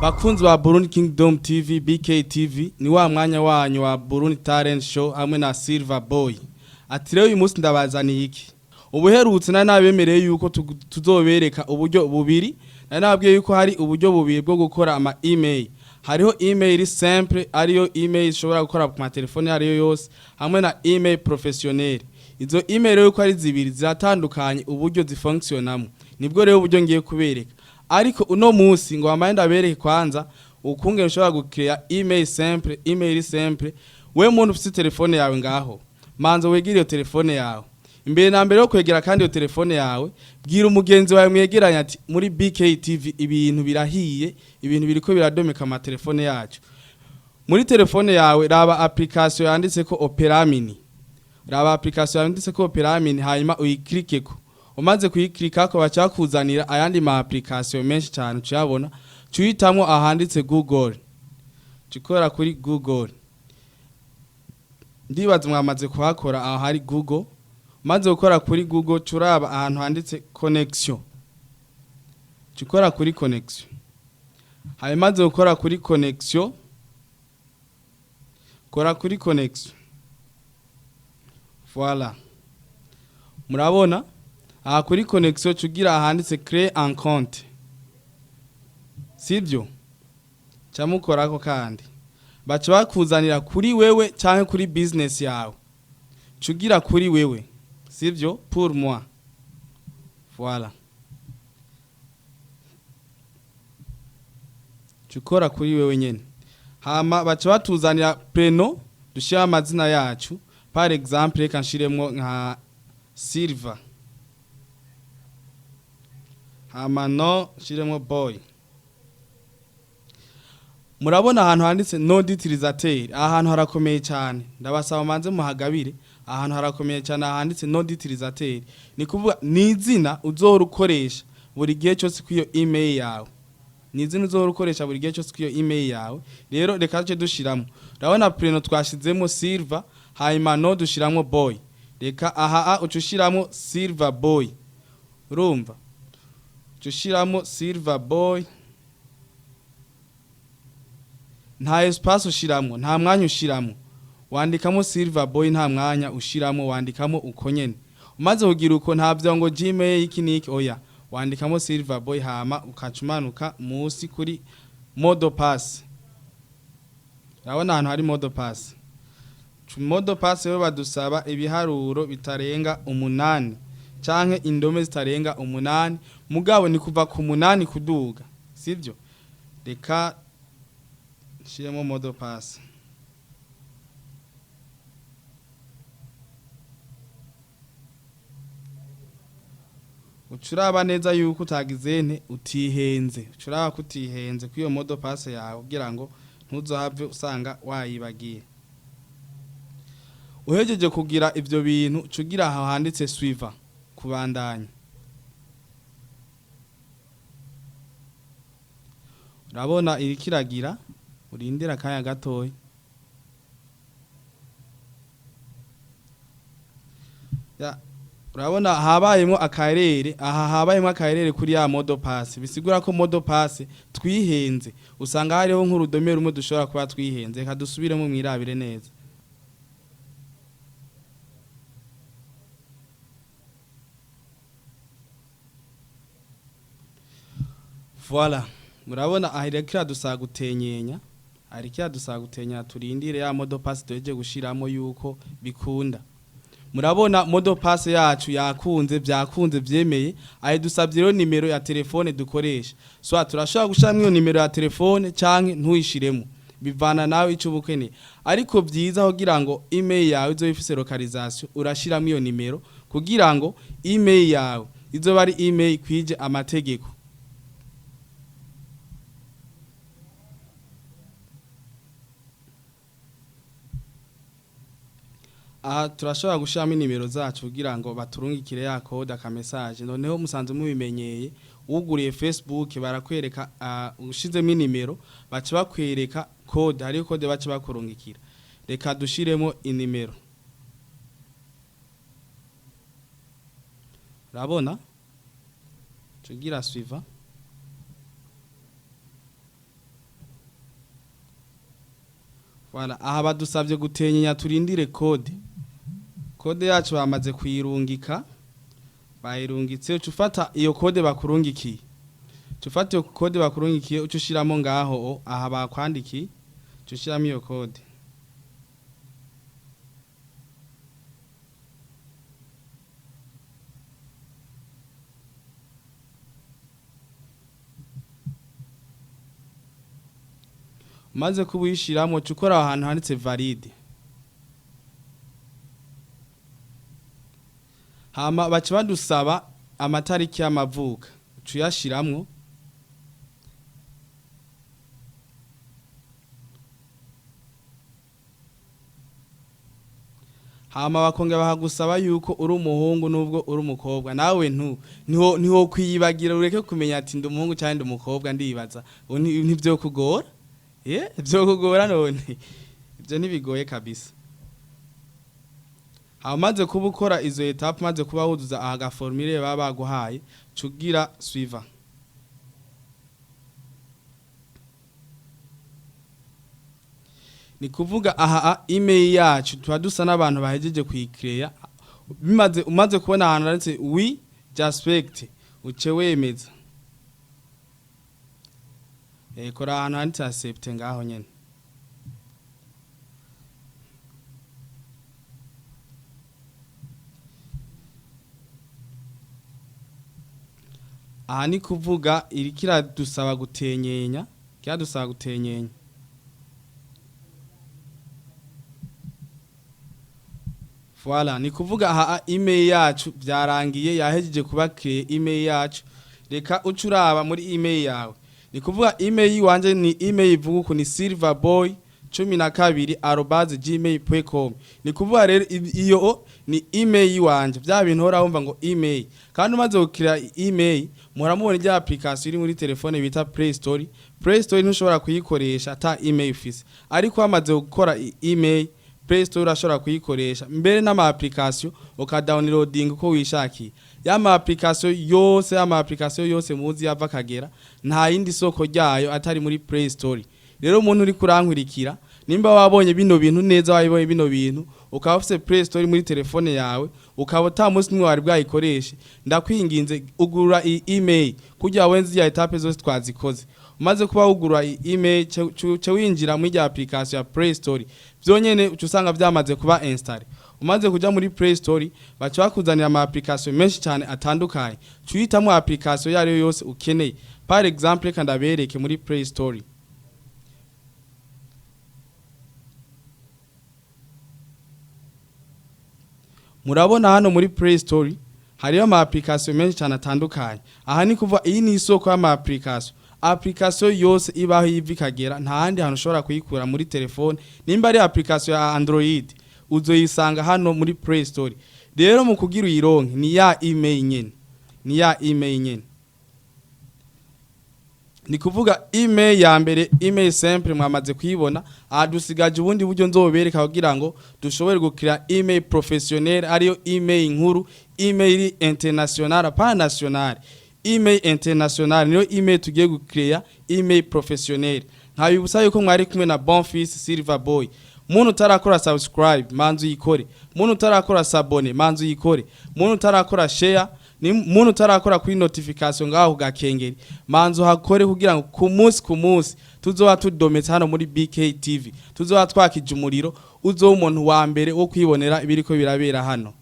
Bakunzi ba Burundi Kingdom TV, BKTv, ni wa mwanya wanyu wa Burundi Talent Show hamwe na Silver Boy. Ati rero uyu munsi ndabazaniye iki? Ubuherutse na nabemereye yuko tuzobereka uburyo bubiri, na nabwiye yuko hari uburyo bubiri bwo gukora ama email. Hariho email simple ariyo email ishobora gukora ku telefone ariyo yose, hamwe na email professionnel. Izo email rero ko ari zibiri ziratandukanye uburyo zifunctionamo. Nibwo rero uburyo ngiye kubereka. Ariko uno munsi ngo bamaye ndabereke kwanza ukungene ushobora gukrea email simple we muntu ufite telefone yawe ngaho manza wegire iyo telefone yawe imbere na mbere yo kwegera kandi iyo telefone yawe bwira umugenzi wawe mwegeranya ati muri BKTv ibintu birahiye ibintu biriko biradomeka ama telefone yacu muri telefone yawe raba application yanditse ko Opera Mini hanyuma uyiklikeko umaze kuyiklikako bacakuzanira ayandi ma application menshi cyane cyabona cuyitamwo ahanditse Google cikora kuri Google ndibaza mwamaze kuhakora aho hari Google maze gukora kuri Google curaba ahantu handitse connection cikora kuri connection hanyuma gukora kuri connection voilà murabona aha kuri connection cugira ahanditse créé un compte sivyo camukorako kandi baca bakuzanira kuri wewe canke kuri business yawe cugira kuri wewe sivyo pour moi voilà cukora kuri wewe nyene hama baca batuzanira preno dushira amazina yacu par exemple reka nshiremwo nka Silver hama no shiremwo Boy murabona ahantu handitse no d'utilisateur ahantu harakomeye cyane ndabasaba manze muhagabire ahantu harakomeye cyane ahanditse no d'utilisateur ni kuvuga nizina uzohora ukoresha buri gihe cyose kwiyo email yawe nizina uzohora ukoresha buri gihe cyose kwiyo email yawe rero reka cyo dushiramo urabona preno twashizemo Silver hanyuma no dushiramwo Boy reka aha ucushiramo Silver Boy urumva ucushiramo Silver Boy nta espace ushiramo nta mwanya ushiramo wandikamo Silver Boy nta mwanya ushiramo wandikamo uko nyene umaze kugira uko ntavyo ngo Gmail iki niki oya wandikamo Silver Boy hama ukacumanuka musi kuri mode pass urabona ahantu hari mode pass mode pass yo badusaba ibiharuro bitarenga 8 canke indome zitarenga 8 mugabo ni kuva ku 8 kuduga sivyo reka shiremo mode pass ucuraba neza yuko utagizene utihenze ucuraba kutihenze kwiyo mode pass yawe kugira ngo ntuzohave usanga wayibagiye uhejeje kugira ivyo bintu cugira aho handitse suivant kubandanya urabona irikiragira urindira kanya gatoyi ya urabona habayemo akarere kuri ya mode pass bisigura ko mode pass twihenze usanga hariho nk'urudome rumwe dushobora kuba twihenze reka dusubiremo mwirabire neza voilà murabona ahirikira dusagutenyenya turindire ya mode pass doje gushiramo yuko bikunda murabona mode pass yacu yakunze byakunze vyemeye ahe dusabye rero nimero ya telefone dukoresha so turashaka gushiramo iyo nimero ya telefone canke ntuyishiremo bivana nawe ico bukene ariko byiza kugira ngo email yawe izo ifise localisation urashiramo iyo nimero kugira ngo email yawe izo bari email kwije amategeko aha turashobora gushiramo inimero zacu kugira ngo baturungikire ya code aka message noneho musanze mubimenyeye uguriye Facebook barakwereka ushizemo inimero baca bakwereka code hari code baca bakurungikira reka dushiremo inimero rabona tugira suivant Voilà, aha badusabye gutenyenya turindire code. Code yacu bamaze kuyirungika. Bayirungitse ufata iyo code bakurungikiye. Ufata iyo code bakurungikiye ucushiramo ngaho aha bakwandiki. Ucushiramo iyo code. Maze kubuyishiramo cukora ahantu handitse valide. Hama baca badusaba amatariki y'amavuka. Ucuyashiramwo. Hama bakongera bahagusaba yuko uri umuhungu nubwo uri umukobwa. Nawe niho kwiyibagira ureke kumenya ati ndi umuhungu cyangwa ndi umukobwa ndibaza. Ntivyo kugora? Ibyo kugora none ibyo ntibigoye kabisa. Hamaze kuba ukora izo etape maze kuba wuzuza aga formulaire baba baguhaye cugira suivant. Ni kuvuga aha email yacu tuba dusa n'abantu bahejeje kuyikreya umaze kubona ahantu handitse we just uce wemeza. Kora ahantu handitse accept ngaho nyene. Aha ni kuvuga irikira dusaba gutenyenya, kira dusaba gutenyenya. Voilà, ni kuvuga aha email yacu byarangiye yahejeje kuba créé email yacu. Reka ucuraba muri email yawe. Ni kuvuga email wanje ni email ivuga ko ni silverboy12@gmail.com. Ni kuvuga rero iyo ni email wanje bya bintu hora wumva ngo email. Kandi umaze gukira email muramubona ijya application iri muri telefone bita Play Store. Play Store ntushobora kuyikoresha ata email ufise. Ariko amaze gukora email Play Store ashobora kuyikoresha mbere n'ama application ukadownloading uko wishakiye. Yama application yose muzi yava kagera nta yindi soko ryayo atari muri Play Store. Rero umuntu uri kurankurikira nimba wabonye bino bintu neza wabonye bino bintu ukaba ufite Play Store muri telefone yawe ukaba utamusi nimwe wari bwayikoreshe ndakwinginze ugurura email kugira wenzi ya etape zose twazikoze. Umaze kuba ugurura email cyo winjira muri ya application ya Play Store byonyene ucusanga byamaze kuba install. Umaze kuja muri Play Store baca bakuzanira ama application menshi cyane atandukanye. Cuhitamo application yari yose ukeneye. Par exemple kandabereke muri Play Store. Murabona hano muri Play Store hariyo ama application menshi cyane atandukanye. Aha ni kuva iyi ni isoko y'ama application yose ibaho yivi kagera nta handi hano ushobora kuyikura muri telefone. Nimba ari application ya Android uzoyisanga hano muri Play Store. Rero mu kugira uyironke ni ya email nyene. Ni kuvuga email ya mbere email simple mwamaze kuyibona. Dusigaje ubundi buryo nzobereka kugira ngo dushobore gukira email professionnel ariyo email nkuru, email international pa national. Email international niyo email tugiye gukreya email professionnel. Nkabibutsa yuko mwari kumwe na Bonfils Silverboy. Muntu utarakora subscribe manzu yikore. Muntu utarakora sabone manzu yikore. Muntu utarakora share ni muntu utarakora kuri notification ngaho gakengeri manzu hakore kugira ngo ku munsi tuzoba tudometse hano muri BKTv tuzoba twakije umuriro uzo umuntu wa mbere wo kwibonera ibiriko birabera hano.